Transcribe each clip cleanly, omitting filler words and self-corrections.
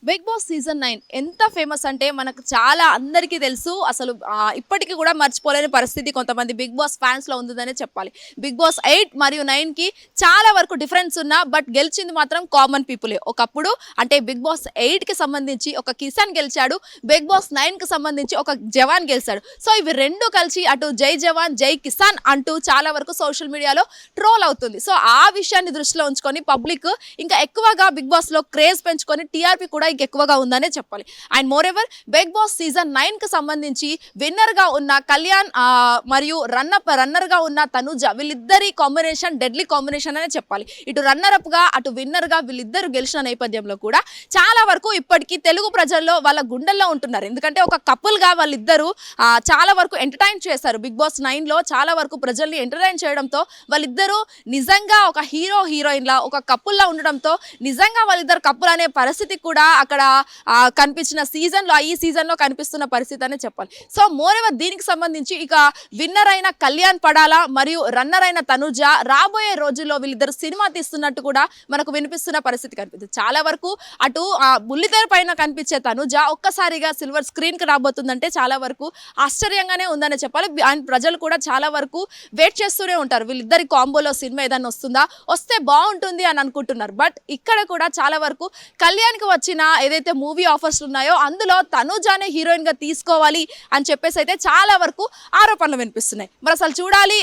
Big Boss season 9 ఎంత famous అంటే మనకు చాలా అందరికీ తెలుసు. అసలు ఇప్పటికీ కూడా మర్చిపోలేని పరిస్థితి కొంతమంది బిగ్ బాస్ ఫ్యాన్స్లో ఉందని చెప్పాలి. బిగ్ బాస్ 8 మరియు 9కి చాలా వరకు డిఫరెన్స్ ఉన్నా బట్ గెలిచింది మాత్రం కామన్ పీపులే. ఒకప్పుడు అంటే బిగ్ బాస్ 8కి సంబంధించి ఒక కిసాన్ గెలిచాడు, బిగ్ బాస్ 9కి సంబంధించి ఒక జవాన్ గెలిచాడు. సో ఇవి రెండు కలిసి అటు జై జవాన్ జై కిసాన్ అంటూ చాలా వరకు సోషల్ మీడియాలో ట్రోల్ అవుతుంది. సో ఆ విషయాన్ని దృష్టిలో ఉంచుకొని పబ్లిక్ ఇంకా ఎక్కువగా బిగ్ బాస్లో క్రేజ్ పెంచుకొని టీఆర్పీ కూడా ఎక్కువగా ఉందనే చెప్పాలి. And more ever Bigg Boss season 9కి సంబంధించి విన్నర్గా ఉన్న కళ్యాణ్ మరియు రన్నర్గా ఉన్న తనుజ, వీళ్ళిద్దరి కాంబినేషన్ డెడ్లీ కాంబినేషన్ అనే చెప్పాలి. ఇటు రన్నర్అప్గా అటు విన్నర్గా వీళ్ళిద్దరు గెలిచిన నేపథ్యంలో కూడా చాలా వరకు ఇప్పటికీ తెలుగు ప్రజల్లో వాళ్ళ గుండెల్లో ఉంటున్నారు. ఎందుకంటే ఒక కపుల్గా వాళ్ళిద్దరూ చాలా వరకు ఎంటర్టైన్ చేశారు. బిగ్ బాస్ 9లో చాలా వరకు ప్రజల్ని ఎంటర్టైన్ చేయడంతో వాళ్ళిద్దరూ నిజంగా ఒక హీరోయిన్లా ఒక కపుల్లా ఉండడంతో నిజంగా వాళ్ళిద్దరు కపుల్ అనే పరిస్థితి కూడా అక్కడ కనిపించిన సీజన్లో ఈ సీజన్లో కనిపిస్తున్న పరిస్థితి అనే చెప్పాలి. సో మోర్ ఎవర్ దీనికి సంబంధించి ఇక విన్నర్ అయిన కళ్యాణ్ పడాలా మరియు రన్నర్ అయిన తనుజ రాబోయే రోజుల్లో వీళ్ళిద్దరు సినిమా తీస్తున్నట్టు కూడా మనకు వినిపిస్తున్న పరిస్థితి కనిపిస్తుంది. చాలా వరకు అటు బుల్లితెర పైన కనిపించే తనుజ ఒక్కసారిగా సిల్వర్ స్క్రీన్కి రాబోతుందంటే చాలా వరకు ఆశ్చర్యంగానే ఉందనే చెప్పాలి. అండ్ ప్రజలు కూడా చాలా వరకు వెయిట్ చేస్తూనే ఉంటారు వీళ్ళిద్దరి కాంబోలో సినిమా ఏదైనా వస్తే బాగుంటుంది అని అనుకుంటున్నారు. బట్ ఇక్కడ కూడా చాలా వరకు కళ్యాణ్కి వచ్చిన ఏదైతే మూవీ ఆఫర్స్ ఉన్నాయో అందులో తనుజానే హీరోయిన్ గా తీసుకోవాలి అని చెప్పేసి అయితే చాలా వరకు ఆరోపణలు వినిపిస్తున్నాయి. మరి అసలు చూడాలి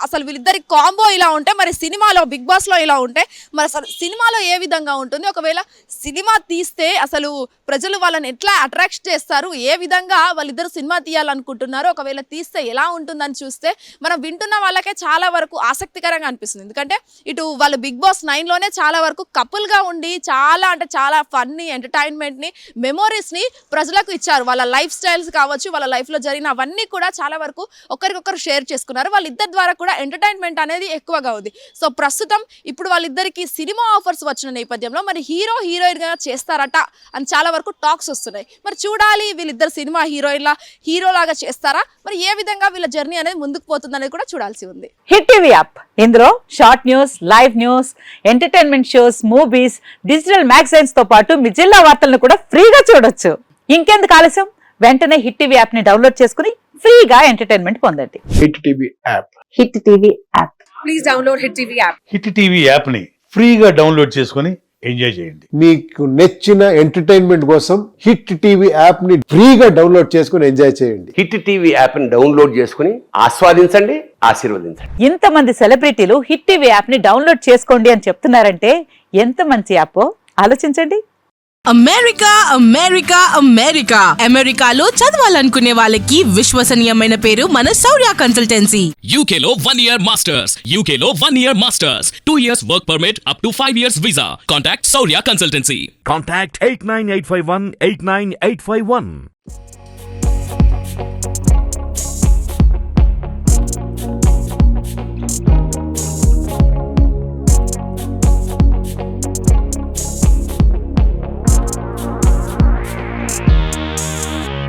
అసలు వీళ్ళిద్దరి కాంబో ఇలా ఉంటే మరి సినిమాలో బిగ్ బాస్ లో ఇలా ఉంటే మరి అసలు సినిమాలో ఏ విధంగా ఉంటుంది, ఒకవేళ సినిమా తీస్తే అసలు ప్రజలు వాళ్ళని ఎట్లా అట్రాక్ట్ చేస్తారు, ఏ విధంగా వాళ్ళిద్దరు సినిమా తీయాలనుకుంటున్నారు, ఒకవేళ తీస్తే ఎలా ఉంటుందని చూస్తే మనం వింటున్న వాళ్ళకే చాలా వరకు ఆసక్తికరంగా అనిపిస్తుంది. ఎందుకంటే ఇటు వాళ్ళు బిగ్ బాస్ 9లోనే చాలా వరకు కపుల్ గా ఉండి చాలా అంటే చాలా ఫన్నీ ఎంటర్టైన్మెంట్ ని మెమోరీస్ ని ప్రజలకు ఇచ్చారు. వాళ్ళ లైఫ్ స్టైల్స్ కావచ్చు, వాళ్ళ లైఫ్ లో జరిగిన అవన్నీ కూడా చాలా వరకు ఒకరికొకరు షేర్ చేసుకున్నారు. వాళ్ళిద్దరి ద్వారా కూడా ఎంటర్టైన్మెంట్ అనేది ఎక్కువగా ఉంది. సో ప్రస్తుతం ఇప్పుడు వాళ్ళిద్దరికి సినిమా ఆఫర్స్ వచ్చిన నేపథ్యంలో మరి హీరోయిన్ గా చేస్తారట అని చాలా వరకు టాక్స్ వస్తున్నాయి. మరి చూడాలి వీళ్ళిద్దరు సినిమా హీరోలాగా చేస్తారా, మరి ఏ విధంగా వీళ్ళ జర్నీ అనేది ముందుకు పోతుంది అనేది కూడా చూడాల్సి ఉంది. హిట్ టీవీ యాప్ ఇందులో short news, live news, entertainment shows, movies, digital magazines తో పాటు మీ జిల్లా వార్తలను కూడా ఫ్రీగా చూడొచ్చు. ఇంకెందుకు ఆలస్యం, వెంటనే హిట్ టీవీ యాప్ ని డౌన్లోడ్ చేసుకుని ఫ్రీగా ఎంటర్టైన్మెంట్ పొందండి. Hit TV app. Hit TV app. Please download hit TV app. Hit TV app ని ఫ్రీగా డౌన్లోడ్ చేసుకుని ఎంజాయ్ చేయండి. మీకు నచ్చిన ఎంటర్టైన్మెంట్ కోసం హిట్ టీవీ యాప్ ని ఫ్రీగా డౌన్లోడ్ చేసుకుని ఎంజాయ్ చేయండి. హిట్ టీవీ యాప్ ని డౌన్లోడ్ చేసుకుని ఆస్వాదించండి, ఆశీర్వదించండి. ఇంతమంది సెలబ్రిటీలు హిట్ టీవీ యాప్ ని డౌన్లోడ్ చేసుకోండి అని చెప్తున్నారంటే ఎంత మంచి యాప్ ఆలోచించండి. అమెరికాలో చదవాలనుకునే వాళ్ళకి విశ్వసనీయమైన పేరు మన శౌర్య కన్సల్టెన్సీ. UK లో 1 year masters, UK లో 1 year masters, 2 years work permit up to 5 years visa. Contact Saurya Consultancy. Contact 89851 89851.